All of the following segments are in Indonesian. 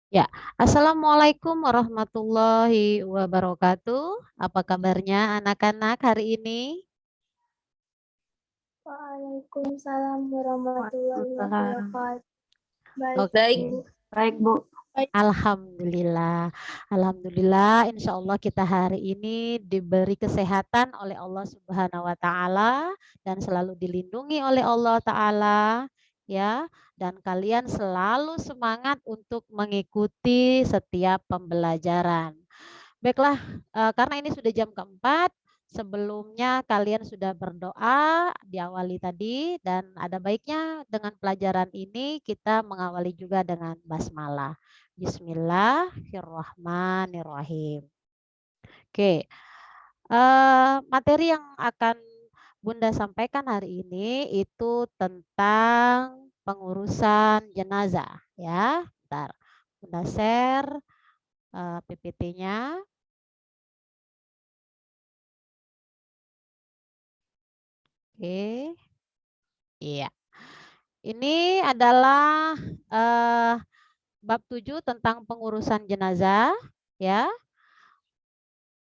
Ya, Assalamualaikum warahmatullahi wabarakatuh. Apa kabarnya anak-anak hari ini? Waalaikumsalam warahmatullahi Waalaikumsalam. wabarakatuh. Baik, Oke, Bu. Baik, Bu. Baik. Alhamdulillah. Alhamdulillah, insya Allah kita hari ini diberi kesehatan oleh Allah Subhanahu wa Ta'ala dan selalu dilindungi oleh Allah Ta'ala, ya. Dan kalian selalu semangat untuk mengikuti setiap pembelajaran. Baiklah, karena ini sudah jam keempat, sebelumnya kalian sudah berdoa diawali tadi dan ada baiknya dengan pelajaran ini kita mengawali juga dengan basmalah. Bismillahirrahmanirrahim. Oke, materi yang akan Bunda sampaikan hari ini itu tentang pengurusan jenazah ya. Bentar, Bunda share PPT-nya. Oke, iya. Ini adalah bab 7 tentang pengurusan jenazah, ya.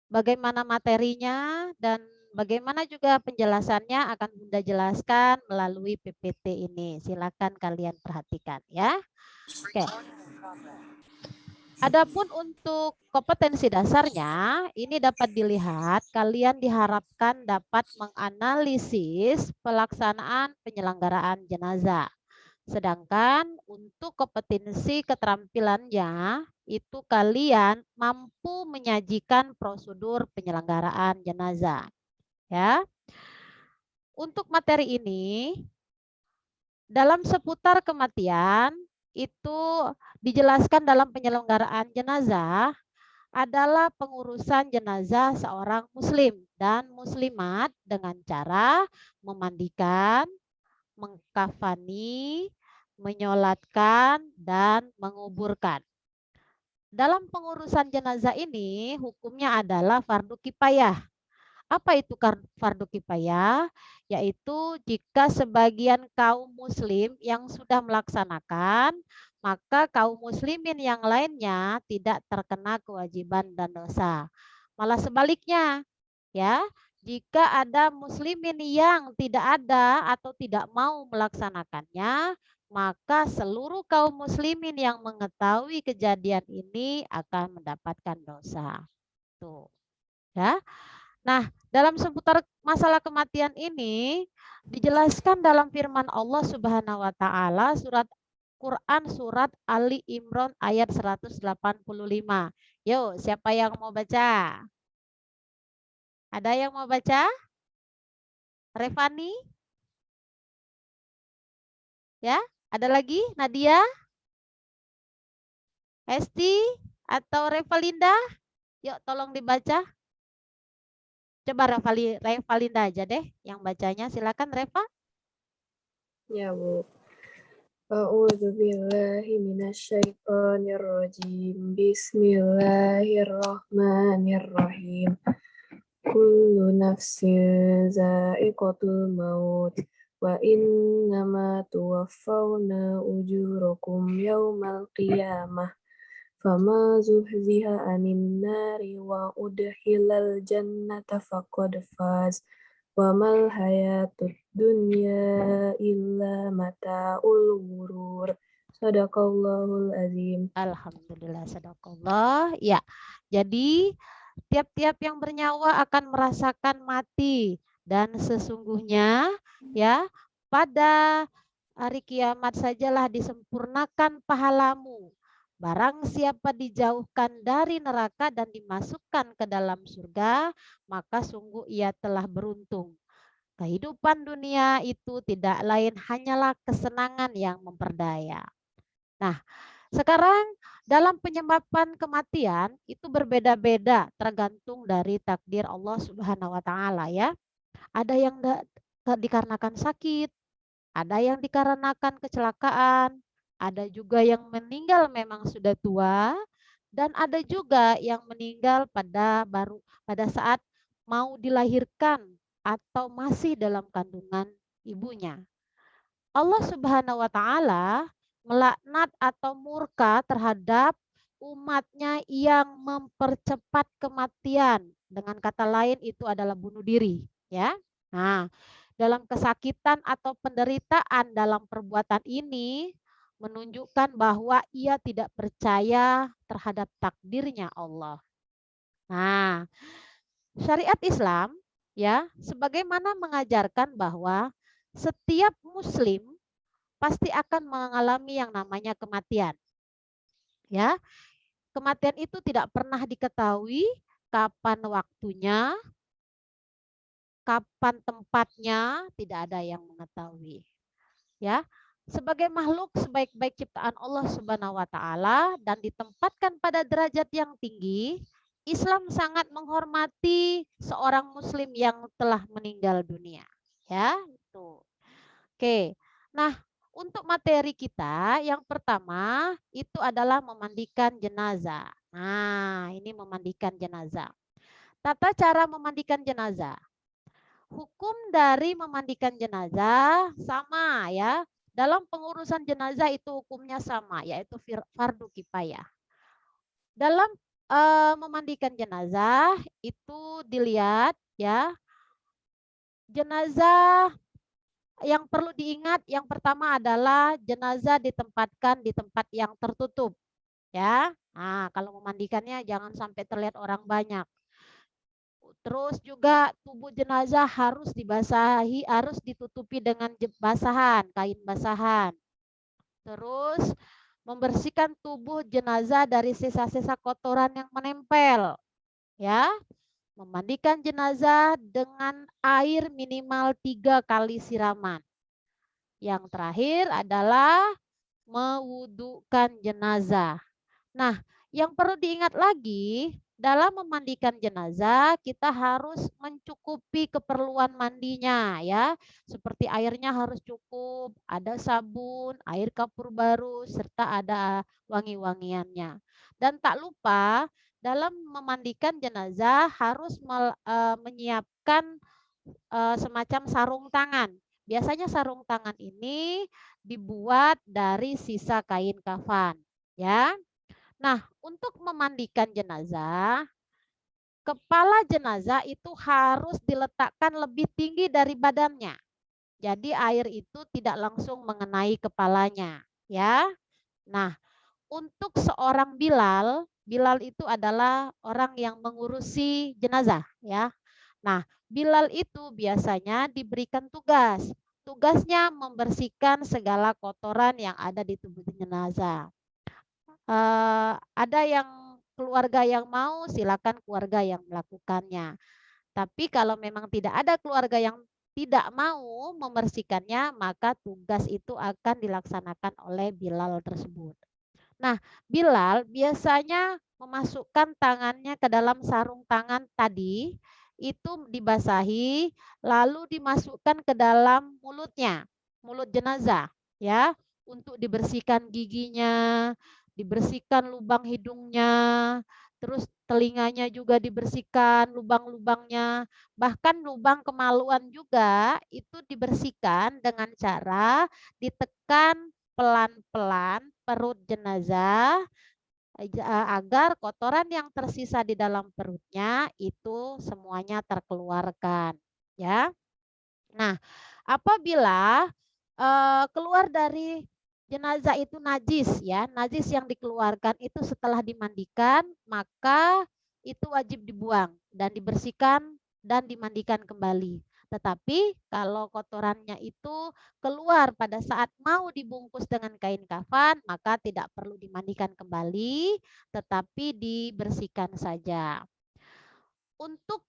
Bagaimana materinya dan bagaimana juga penjelasannya akan Bunda jelaskan melalui PPT ini. Silakan kalian perhatikan ya. Oke. Adapun untuk kompetensi dasarnya, ini dapat dilihat kalian diharapkan dapat menganalisis pelaksanaan penyelenggaraan jenazah. Sedangkan untuk kompetensi keterampilannya, itu kalian mampu menyajikan prosedur penyelenggaraan jenazah. Ya. Untuk materi ini, dalam seputar kematian, itu dijelaskan dalam penyelenggaraan jenazah adalah pengurusan jenazah seorang muslim dan muslimat dengan cara memandikan, mengkafani, menyolatkan, dan menguburkan. Dalam pengurusan jenazah ini, hukumnya adalah fardu kifayah. Apa itu fardu kifayah? Yaitu jika sebagian kaum muslim yang sudah melaksanakan, maka kaum muslimin yang lainnya tidak terkena kewajiban dan dosa. Malah sebaliknya, ya, jika ada muslimin yang tidak ada atau tidak mau melaksanakannya, maka seluruh kaum muslimin yang mengetahui kejadian ini akan mendapatkan dosa. Tuh, ya. Nah, dalam seputar masalah kematian ini dijelaskan dalam firman Allah Subhanahu wa taala surat Quran surat Ali Imran ayat 185. Yuk, siapa yang mau baca? Ada yang mau baca? Revani? Ya? Ada lagi? Nadia? Esti? Atau Revalinda? Yuk, tolong dibaca. Coba Revalinda aja deh yang bacanya. Silakan Reva. Ya, Bu. A'udzu billahi minasyaitonir rajim. Bismillahirrahmanirrahim. Kullu nafsin za'iqatul maut wa innama tuwaffawna ujurakum yaumal qiyamah. Fama zuhziha anin nari wa udhilal jannata faqad faz. Wa mal hayatud dunya illa mata'ul ghurur. Sadaqallahul azim. Alhamdulillah sadaqallah. Ya. Jadi tiap-tiap yang bernyawa akan merasakan mati dan sesungguhnya ya pada hari kiamat sajalah disempurnakan pahalamu. Barang siapa dijauhkan dari neraka dan dimasukkan ke dalam surga, maka sungguh ia telah beruntung. Kehidupan dunia itu tidak lain hanyalah kesenangan yang memperdaya. Nah, sekarang dalam penyebabkan kematian itu berbeda-beda tergantung dari takdir Allah Subhanahu wa taala ya. Ada yang dikarenakan sakit, ada yang dikarenakan kecelakaan, ada juga yang meninggal memang sudah tua dan ada juga yang meninggal pada saat mau dilahirkan atau masih dalam kandungan ibunya. Allah Subhanahu wa taala melaknat atau murka terhadap umatnya yang mempercepat kematian. Dengan kata lain itu adalah bunuh diri, ya. Nah, dalam kesakitan atau penderitaan dalam perbuatan ini menunjukkan bahwa ia tidak percaya terhadap takdirnya Allah. Nah, syariat Islam ya sebagaimana mengajarkan bahwa setiap muslim pasti akan mengalami yang namanya kematian. Ya, kematian itu tidak pernah diketahui kapan waktunya, kapan tempatnya, tidak ada yang mengetahui. Ya, sebagai makhluk sebaik-baik ciptaan Allah Subhanahu wa taala dan ditempatkan pada derajat yang tinggi, Islam sangat menghormati seorang muslim yang telah meninggal dunia. Ya, itu. Oke. Nah, untuk materi kita yang pertama itu adalah memandikan jenazah. Nah, ini memandikan jenazah. Tata cara memandikan jenazah. Hukum dari memandikan jenazah sama ya. Dalam pengurusan jenazah itu hukumnya sama, yaitu fardu kifayah. Dalam memandikan jenazah itu dilihat ya, jenazah yang perlu diingat yang pertama adalah jenazah ditempatkan di tempat yang tertutup ya. Nah, kalau memandikannya jangan sampai terlihat orang banyak. Terus juga tubuh jenazah harus dibasahi, harus ditutupi dengan basahan, kain basahan. Terus membersihkan tubuh jenazah dari sisa-sisa kotoran yang menempel. Ya, memandikan jenazah dengan air minimal 3 kali siraman. Yang terakhir adalah mewudukan jenazah. Nah, yang perlu diingat lagi, dalam memandikan jenazah kita harus mencukupi keperluan mandinya ya. Seperti airnya harus cukup, ada sabun, air kapur baru, serta ada wangi-wangiannya. Dan tak lupa dalam memandikan jenazah harus menyiapkan semacam sarung tangan. Biasanya sarung tangan ini dibuat dari sisa kain kafan ya. Nah, untuk memandikan jenazah, kepala jenazah itu harus diletakkan lebih tinggi dari badannya. Jadi air itu tidak langsung mengenai kepalanya, ya. Nah, untuk seorang Bilal, Bilal itu adalah orang yang mengurusi jenazah, ya. Nah, Bilal itu biasanya diberikan tugas. Tugasnya membersihkan segala kotoran yang ada di tubuh jenazah. Ada yang keluarga yang mau, silakan keluarga yang melakukannya. Tapi kalau memang tidak ada keluarga yang tidak mau membersihkannya, maka tugas itu akan dilaksanakan oleh Bilal tersebut. Nah, Bilal biasanya memasukkan tangannya ke dalam sarung tangan tadi, itu dibasahi, lalu dimasukkan ke dalam mulutnya, mulut jenazah, ya, untuk dibersihkan giginya, dibersihkan lubang hidungnya, terus telinganya juga dibersihkan, lubang-lubangnya, bahkan lubang kemaluan juga itu dibersihkan dengan cara ditekan pelan-pelan perut jenazah agar kotoran yang tersisa di dalam perutnya itu semuanya terkeluarkan ya. Nah, apabila keluar dari jenazah itu najis ya, najis yang dikeluarkan itu setelah dimandikan, maka itu wajib dibuang dan dibersihkan dan dimandikan kembali. Tetapi kalau kotorannya itu keluar pada saat mau dibungkus dengan kain kafan, maka tidak perlu dimandikan kembali, tetapi dibersihkan saja. Untuk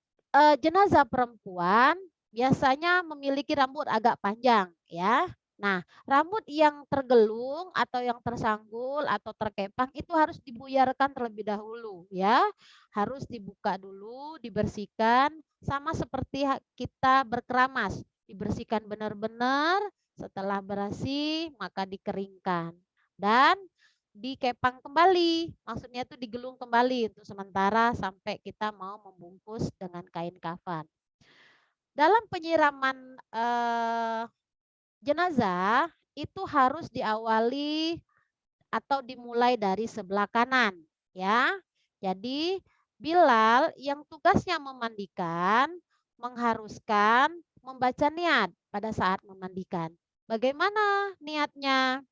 jenazah perempuan biasanya memiliki rambut agak panjang ya. Nah, rambut yang tergelung atau yang tersanggul atau terkepang itu harus dibuyarkan terlebih dahulu ya. Harus dibuka dulu, dibersihkan sama seperti kita berkeramas. Dibersihkan benar-benar, setelah bersih maka dikeringkan. Dan dikepang kembali, maksudnya itu digelung kembali untuk sementara sampai kita mau membungkus dengan kain kafan. Dalam penyiraman jenazah itu harus diawali atau dimulai dari sebelah kanan. ya. Jadi Bilal yang tugasnya memandikan mengharuskan membaca niat pada saat memandikan. Bagaimana niatnya?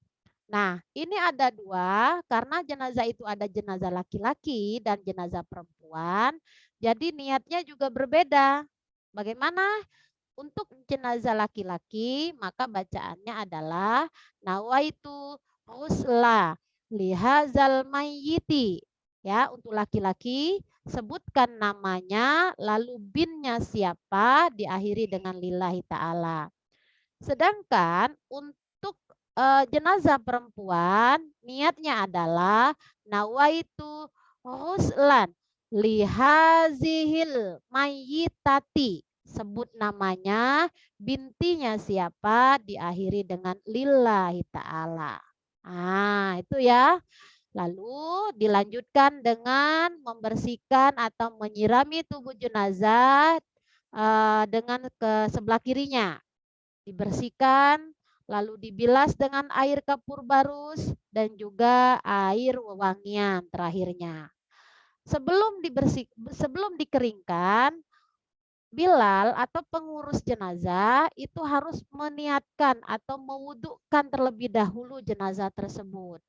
Nah, ini ada dua, karena jenazah itu ada jenazah laki-laki dan jenazah perempuan, jadi niatnya juga berbeda. Bagaimana? Untuk jenazah laki-laki, maka bacaannya adalah nawaitu husla lihazal mayyiti. Ya, untuk laki-laki sebutkan namanya lalu binnya siapa diakhiri dengan lillahi ta'ala. Sedangkan untuk jenazah perempuan niatnya adalah nawaitu huslan lihazihil mayyitati. Sebut namanya, bintinya siapa, diakhiri dengan lillahi ta'ala. Ah, itu ya. Lalu dilanjutkan dengan membersihkan atau menyirami tubuh jenazah dengan ke sebelah kirinya. Dibersihkan, lalu dibilas dengan air kapur barus dan juga air wewangian terakhirnya. Sebelum dikeringkan, Bilal atau pengurus jenazah itu harus meniatkan atau mewudukkan terlebih dahulu jenazah tersebut.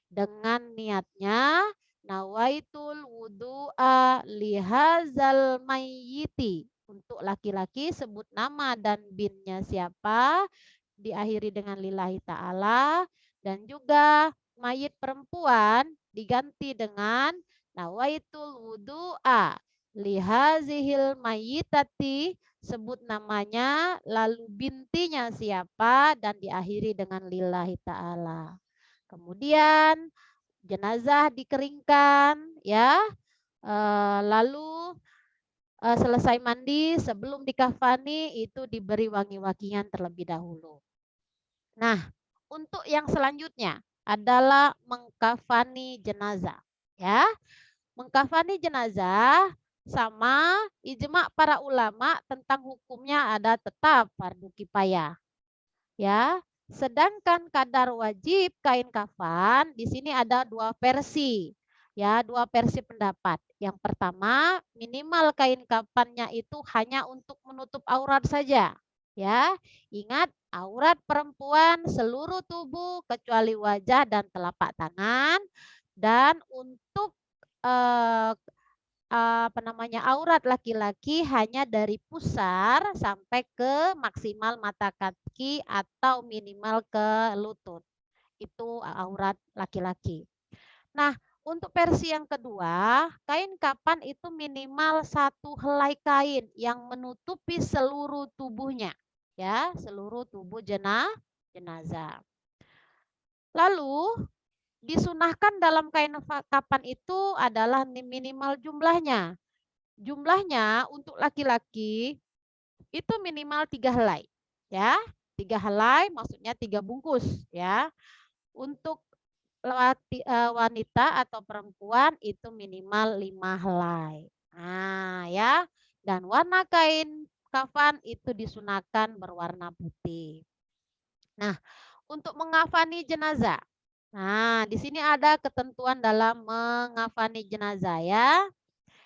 Dengan niatnya, nawaitul wudu'a lihazal mayyiti. Untuk laki-laki sebut nama dan binnya siapa, diakhiri dengan lillahi ta'ala. Dan juga mayit perempuan diganti dengan nawaitul wudu'a lihazihil mayyitati, sebut namanya, lalu bintinya siapa, dan diakhiri dengan lillahi ta'ala. Kemudian jenazah dikeringkan ya. Lalu selesai mandi, sebelum dikafani itu diberi wangi-wangian terlebih dahulu. Nah, untuk yang selanjutnya adalah mengkafani jenazah ya. Mengkafani jenazah sama ijma para ulama tentang hukumnya ada tetap fardu kifayah. Ya, sedangkan kadar wajib kain kafan di sini ada dua versi. Ya, dua versi pendapat. Yang pertama, minimal kain kafannya itu hanya untuk menutup aurat saja. Ya, ingat aurat perempuan seluruh tubuh kecuali wajah dan telapak tangan. Dan untuk eh, aurat laki-laki hanya dari pusar sampai ke maksimal mata kaki atau minimal ke lutut. Itu aurat laki-laki. Nah, untuk versi yang kedua, kain kapan itu minimal satu helai kain yang menutupi seluruh tubuhnya. Ya, seluruh tubuh jenazah. Lalu disunahkan dalam kain kapan itu adalah minimal jumlahnya. Jumlahnya untuk laki-laki itu minimal 3 helai. Ya, 3 helai maksudnya 3 bungkus ya. Untuk wanita atau perempuan itu minimal 5 helai. Nah, ya. Dan warna kain kafan itu disunahkan berwarna putih. Nah, untuk mengafani jenazah. Nah, di sini ada ketentuan dalam mengafani jenazah ya.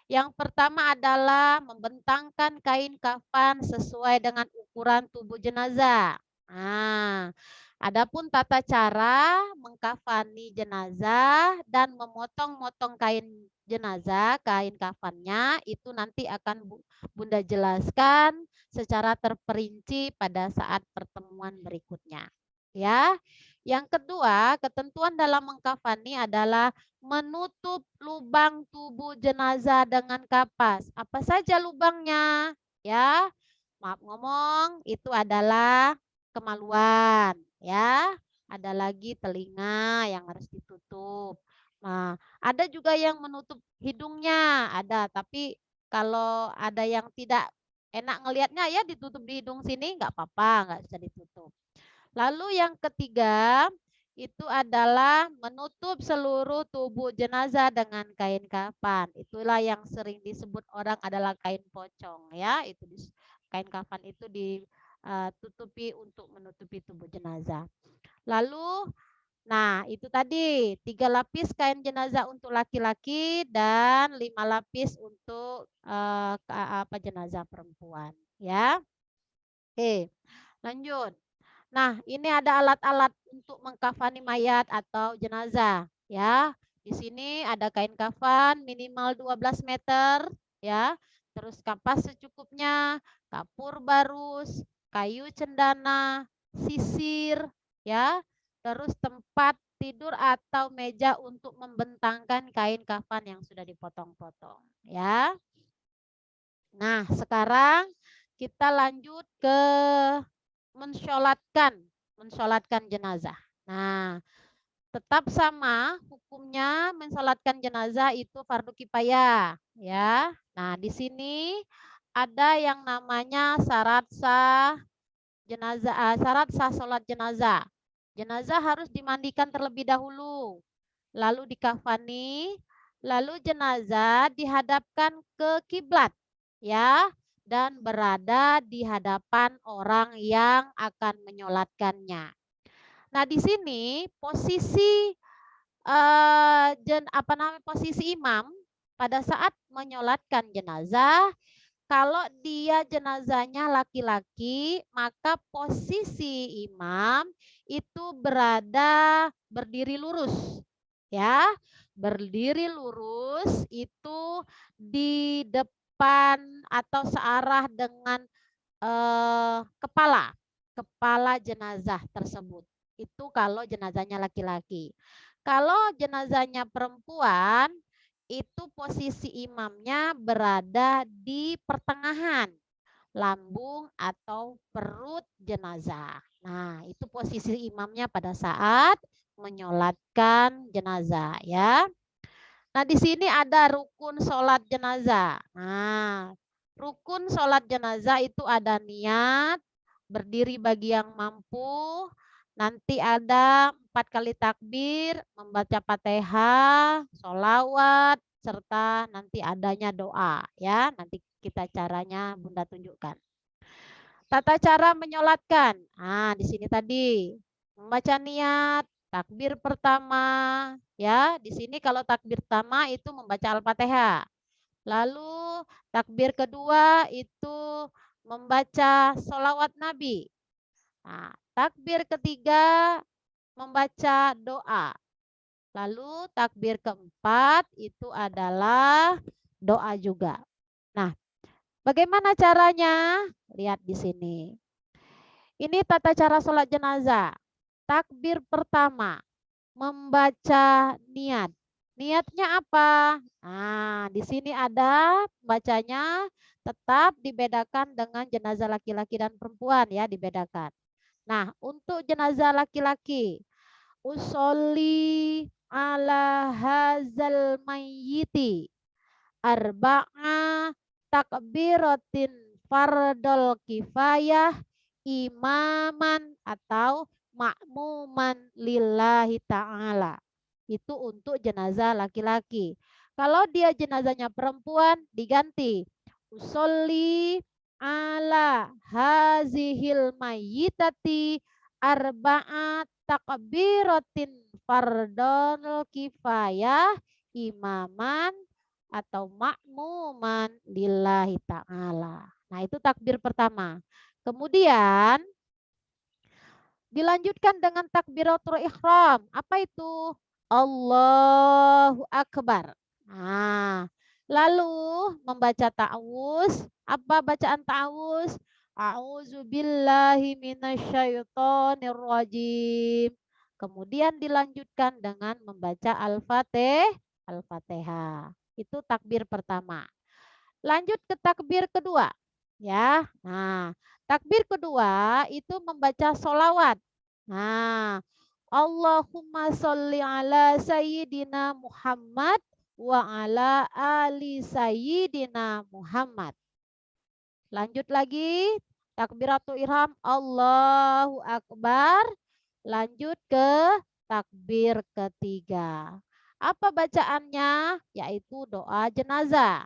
Yang pertama adalah membentangkan kain kafan sesuai dengan ukuran tubuh jenazah. Nah, adapun tata cara mengkafani jenazah dan memotong-motong kain jenazah, kain kafannya itu nanti akan Bunda jelaskan secara terperinci pada saat pertemuan berikutnya. Ya. Yang kedua, ketentuan dalam mengkafani adalah menutup lubang tubuh jenazah dengan kapas. Apa saja lubangnya? Ya, maaf ngomong, itu adalah kemaluan. Ya, ada lagi telinga yang harus ditutup. Nah, ada juga yang menutup hidungnya, ada. Tapi kalau ada yang tidak enak ngelihatnya ya ditutup di hidung sini, nggak apa-apa, nggak bisa ditutup. Lalu yang ketiga itu adalah menutup seluruh tubuh jenazah dengan kain kafan. Itulah yang sering disebut orang adalah kain pocong ya. Itu kain kafan itu ditutupi untuk menutupi tubuh jenazah. Lalu Nah, itu tadi 3 lapis kain jenazah untuk laki-laki dan 5 lapis untuk jenazah perempuan, ya. Oke, lanjut. Nah, ini ada alat-alat untuk mengkafani mayat atau jenazah, ya. Di sini ada kain kafan minimal 12 meter, ya. Terus kapas secukupnya, kapur barus, kayu cendana, sisir, ya. Terus tempat tidur atau meja untuk membentangkan kain kafan yang sudah dipotong-potong, ya. Nah, sekarang kita lanjut ke mensolatkan jenazah. Nah, tetap sama hukumnya mensolatkan jenazah itu fardu kifayah, ya. Nah, di sini ada yang namanya syarat sah solat jenazah. Jenazah harus dimandikan terlebih dahulu, lalu dikafani, lalu jenazah dihadapkan ke kiblat, ya, dan berada di hadapan orang yang akan menyolatkannya. Nah, di sini posisi posisi imam pada saat menyolatkan jenazah, kalau dia jenazahnya laki-laki, maka posisi imam itu berada berdiri lurus. Ya, berdiri lurus itu di depan atau searah dengan kepala jenazah tersebut. Itu kalau jenazahnya laki-laki. Kalau jenazahnya perempuan, itu posisi imamnya berada di pertengahan lambung atau perut jenazah. Nah, itu posisi imamnya pada saat menyolatkan jenazah, ya. Nah, di sini ada rukun sholat jenazah. Nah, rukun sholat jenazah itu ada niat, berdiri bagi yang mampu, nanti ada 4 kali takbir, membaca Fatihah, sholawat, serta nanti adanya doa, ya. Nanti kita caranya Bunda tunjukkan. Tata cara menyolatkan. Nah, di sini tadi membaca niat, takbir pertama, ya. Di sini kalau takbir pertama itu membaca Al-Fatihah. Lalu takbir kedua itu membaca sholawat Nabi. Nah, takbir ketiga membaca doa. Lalu takbir keempat itu adalah doa juga. Nah, bagaimana caranya? Lihat di sini. Ini tata cara sholat jenazah. Takbir pertama, membaca niat. Niatnya apa? Nah, di sini ada bacanya, tetap dibedakan dengan jenazah laki-laki dan perempuan, ya, dibedakan. Nah, untuk jenazah laki-laki, usolli ala hazal mayyiti arba'a takbiratin fardol kifayah imaman atau makmuman lillahi ta'ala. Itu untuk jenazah laki-laki. Kalau dia jenazahnya perempuan diganti. Usolli ala hazihil mayyitati arba'at takbiratin fardol kifayah imaman atau makmuman lillahi ta'ala. Nah, itu takbir pertama. Kemudian dilanjutkan dengan takbiratul ihram. Apa itu? Allahu Akbar. Nah, lalu membaca ta'awuz. Apa bacaan ta'awuz? A'udzu billahi minasyaitonir rajim. Kemudian dilanjutkan dengan membaca Al-Fatihah. Itu takbir pertama. Lanjut ke takbir kedua. Ya. Nah, takbir kedua itu membaca solawat. Nah, Allahumma sholli ala sayyidina Muhammad wa ala ali sayyidina Muhammad. Lanjut lagi, takbiratul ihram, Allahu Akbar. Lanjut ke takbir ketiga. Apa bacaannya? Yaitu doa jenazah.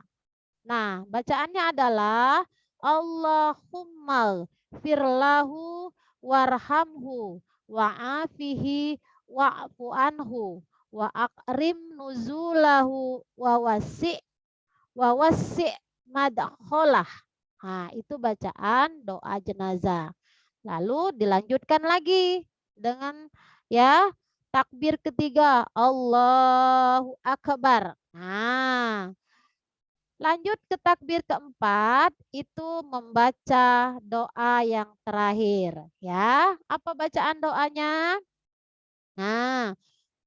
Nah, bacaannya adalah Allahumma firlahu warhamhu wa'afihi wa'fu anhu wa akrim nuzulahu wa wasi' madkhalah. Nah, itu bacaan doa jenazah. Lalu dilanjutkan lagi dengan ya takbir ketiga, Allahu Akbar. Nah, lanjut ke takbir keempat, itu membaca doa yang terakhir. Ya, apa bacaan doanya? Nah,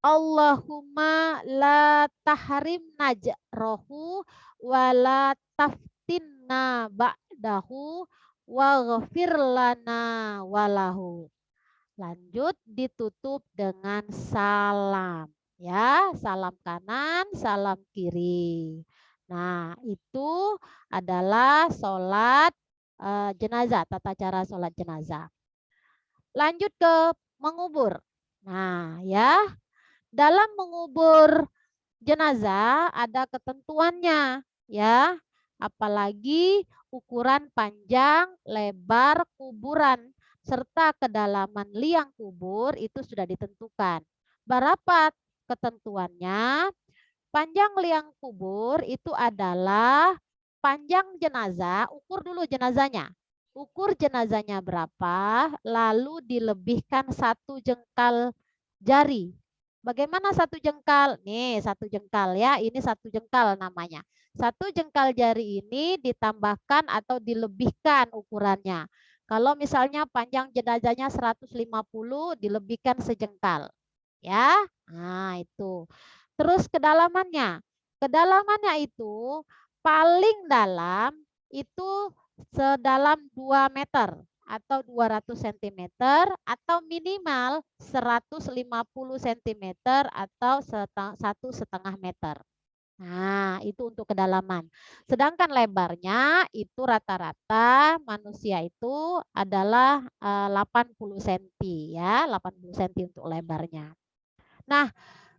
Allahumma la tahrim najrohu wa la taftinna ba'dahu wa ghafir lana walahu. Lanjut ditutup dengan salam. Ya, salam kanan, salam kiri. Nah, itu adalah sholat jenazah, tata cara sholat jenazah. Lanjut ke mengubur. Nah, ya, dalam mengubur jenazah ada ketentuannya, ya. Apalagi ukuran panjang, lebar kuburan serta kedalaman liang kubur itu sudah ditentukan. Berapa ketentuannya? Panjang liang kubur itu adalah panjang jenazah, ukur dulu jenazahnya. Ukur jenazahnya berapa, lalu dilebihkan 1 jengkal jari. Bagaimana 1 jengkal? Nih, 1 jengkal ya, ini 1 jengkal namanya. 1 jengkal jari ini ditambahkan atau dilebihkan ukurannya. Kalau misalnya panjang jenazahnya 150, dilebihkan sejengkal. Ya, nah itu. Terus kedalamannya. Kedalamannya itu paling dalam itu sedalam 2 meter atau 200 cm atau minimal 150 cm atau 1,5 meter. Nah, itu untuk kedalaman. Sedangkan lebarnya itu rata-rata manusia itu adalah 80 cm ya, 80 cm untuk lebarnya. Nah,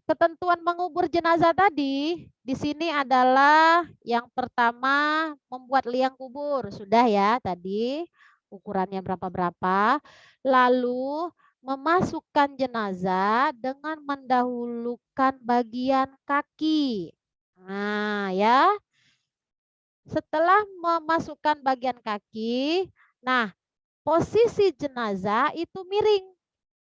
ketentuan mengubur jenazah tadi di sini adalah yang pertama membuat liang kubur. Sudah ya tadi ukurannya berapa-berapa. Lalu memasukkan jenazah dengan mendahulukan bagian kaki. Nah, ya. Setelah memasukkan bagian kaki, nah posisi jenazah itu miring,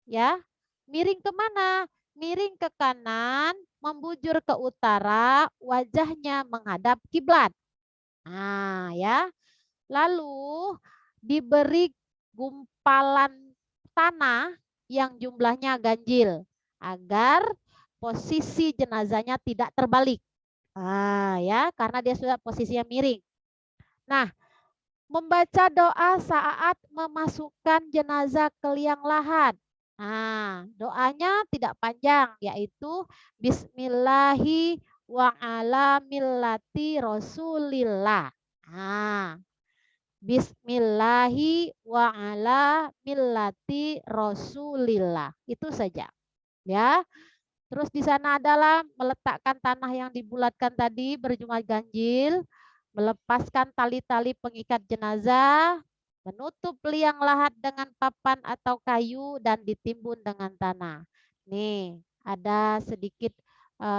ya. Miring kemana? Miring ke kanan, membujur ke utara, wajahnya menghadap kiblat. Nah, ya. Lalu diberi gumpalan tanah yang jumlahnya ganjil agar posisi jenazahnya tidak terbalik. Ah, ya, karena dia sudah posisinya miring. Nah, membaca doa saat memasukkan jenazah ke liang lahat. Nah, doanya tidak panjang, yaitu Bismillahi wa ala millati Rasulillah. Nah, Bismillahi wa ala millati Rasulillah. Itu saja. Ya. Terus di sana adalah meletakkan tanah yang dibulatkan tadi berjumlah ganjil, melepaskan tali-tali pengikat jenazah, menutup liang lahat dengan papan atau kayu dan ditimbun dengan tanah. Nih, ada sedikit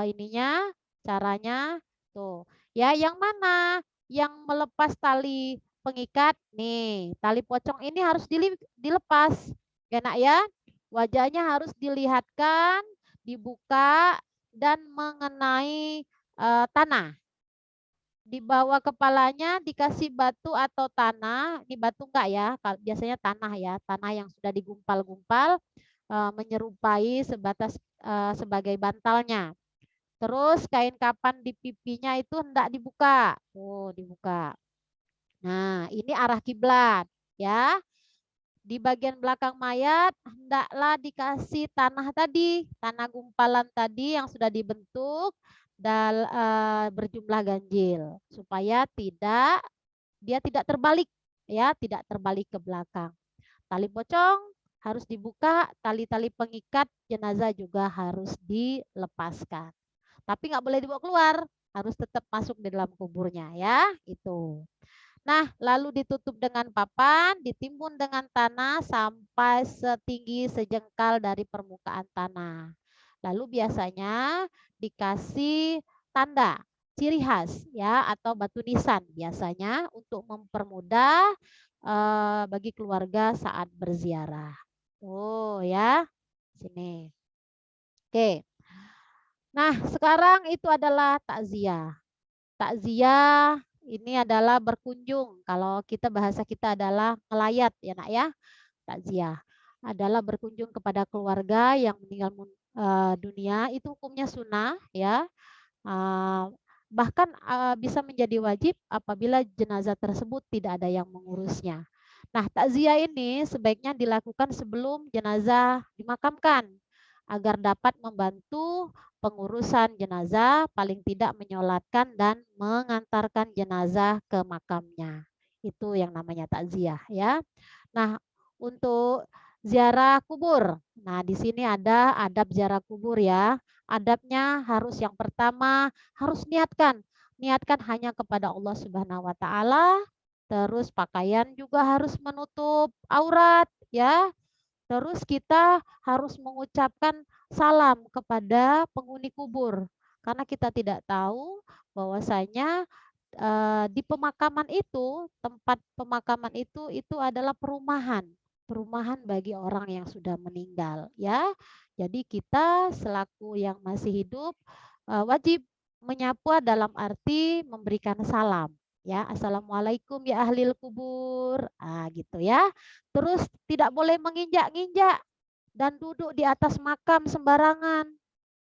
ininya, caranya. Tuh. Ya, yang mana? Yang melepas tali pengikat. Nih, tali pocong ini harus dilepas. Enak ya? Wajahnya harus dilihatkan, dibuka dan mengenai tanah. Di bawah kepalanya dikasih batu atau tanah. Ini batu enggak ya? Biasanya tanah ya. Tanah yang sudah digumpal-gumpal menyerupai sebagai bantalnya. Terus kain kapan di pipinya itu hendak dibuka. Oh, dibuka. Nah, ini arah kiblat ya. Di bagian belakang mayat hendaklah dikasih tanah tadi, tanah gumpalan tadi yang sudah dibentuk dan berjumlah ganjil supaya dia tidak terbalik ya, tidak terbalik ke belakang. Tali pocong harus dibuka, tali-tali pengikat jenazah juga harus dilepaskan. Tapi nggak boleh dibawa keluar, harus tetap masuk di dalam kuburnya ya, itu. Nah, lalu ditutup dengan papan, ditimbun dengan tanah sampai setinggi sejengkal dari permukaan tanah. Lalu biasanya dikasih tanda ciri khas ya atau batu nisan biasanya untuk mempermudah bagi keluarga saat berziarah. Oh ya, sini. Oke. Nah, sekarang itu adalah takziah. Takziah ini adalah berkunjung. Kalau kita bahasa kita adalah ngelayat ya nak ya. Takziah adalah berkunjung kepada keluarga yang meninggal dunia. Itu hukumnya sunnah ya. Bahkan bisa menjadi wajib apabila jenazah tersebut tidak ada yang mengurusnya. Nah, takziah ini sebaiknya dilakukan sebelum jenazah dimakamkan agar dapat membantu pengurusan jenazah, paling tidak menyolatkan dan mengantarkan jenazah ke makamnya. Itu yang namanya takziah ya. Nah, untuk ziarah kubur. Nah, di sini ada adab ziarah kubur ya. Adabnya harus yang pertama harus niatkan. Niatkan hanya kepada Allah Subhanahu wa taala. Terus pakaian juga harus menutup aurat ya. Terus kita harus mengucapkan salam kepada penghuni kubur karena kita tidak tahu bahwasanya di pemakaman itu, tempat pemakaman itu adalah perumahan, perumahan bagi orang yang sudah meninggal ya. Jadi kita selaku yang masih hidup wajib menyapa dalam arti memberikan salam ya. Assalamualaikum ya ahlil kubur. Gitu ya. Terus tidak boleh menginjak-injak dan duduk di atas makam sembarangan.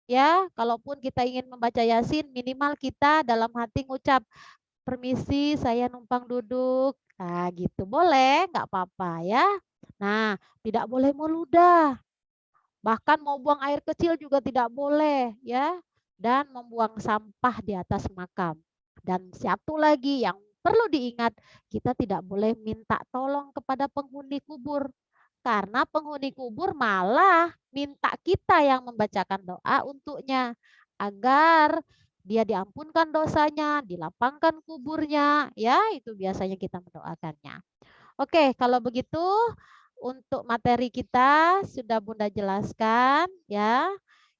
Ya, kalaupun kita ingin membaca Yasin, minimal kita dalam hati ngucap, permisi, saya numpang duduk. Nah, gitu. Boleh, nggak apa-apa ya. Nah, tidak boleh meludah. Bahkan mau buang air kecil juga tidak boleh ya. Dan membuang sampah di atas makam. Dan satu lagi yang perlu diingat, kita tidak boleh minta tolong kepada penghuni kubur. Karena penghuni kubur malah minta kita yang membacakan doa untuknya. Agar dia diampunkan dosanya, dilapangkan kuburnya. Ya, itu biasanya kita mendoakannya. Oke, kalau begitu untuk materi kita sudah Bunda jelaskan ya.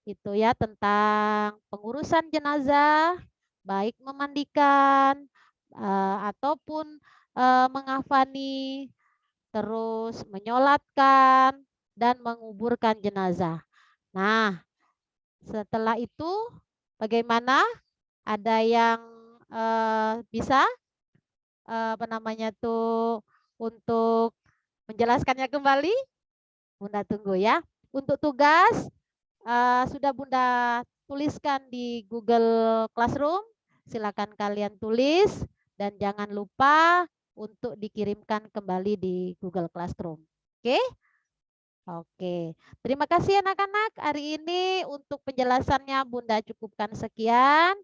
Itu ya tentang pengurusan jenazah, baik memandikan ataupun mengafani, terus menyolatkan dan menguburkan jenazah. Nah, setelah itu bagaimana? Ada yang bisa apa namanya tuh untuk menjelaskannya kembali? Bunda tunggu ya. Untuk tugas sudah Bunda tuliskan di Google Classroom. Silakan kalian tulis dan jangan lupa untuk dikirimkan kembali di Google Classroom. Oke? Oke. Terima kasih anak-anak. Hari ini untuk penjelasannya Bunda cukupkan sekian.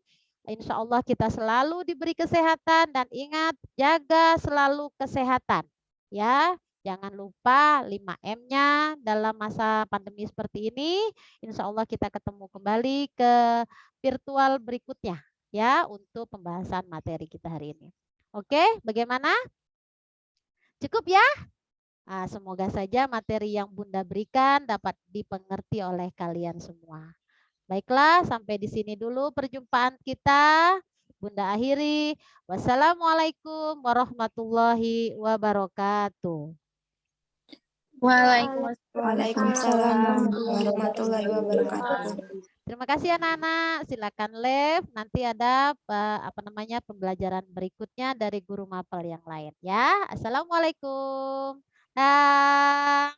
Insya Allah kita selalu diberi kesehatan dan ingat jaga selalu kesehatan. Ya, jangan lupa 5M-nya dalam masa pandemi seperti ini. Insya Allah kita ketemu kembali ke virtual berikutnya ya untuk pembahasan materi kita hari ini. Oke, bagaimana? Cukup ya? Semoga saja materi yang Bunda berikan dapat dipengerti oleh kalian semua. Baiklah, sampai di sini dulu perjumpaan kita. Bunda akhiri. Wassalamualaikum warahmatullahi wabarakatuh. Waalaikumsalam warahmatullahi wabarakatuh. Terima kasih anak-anak. Silakan live. Nanti ada pembelajaran berikutnya dari guru mapel yang lain ya. Assalamualaikum. Dah.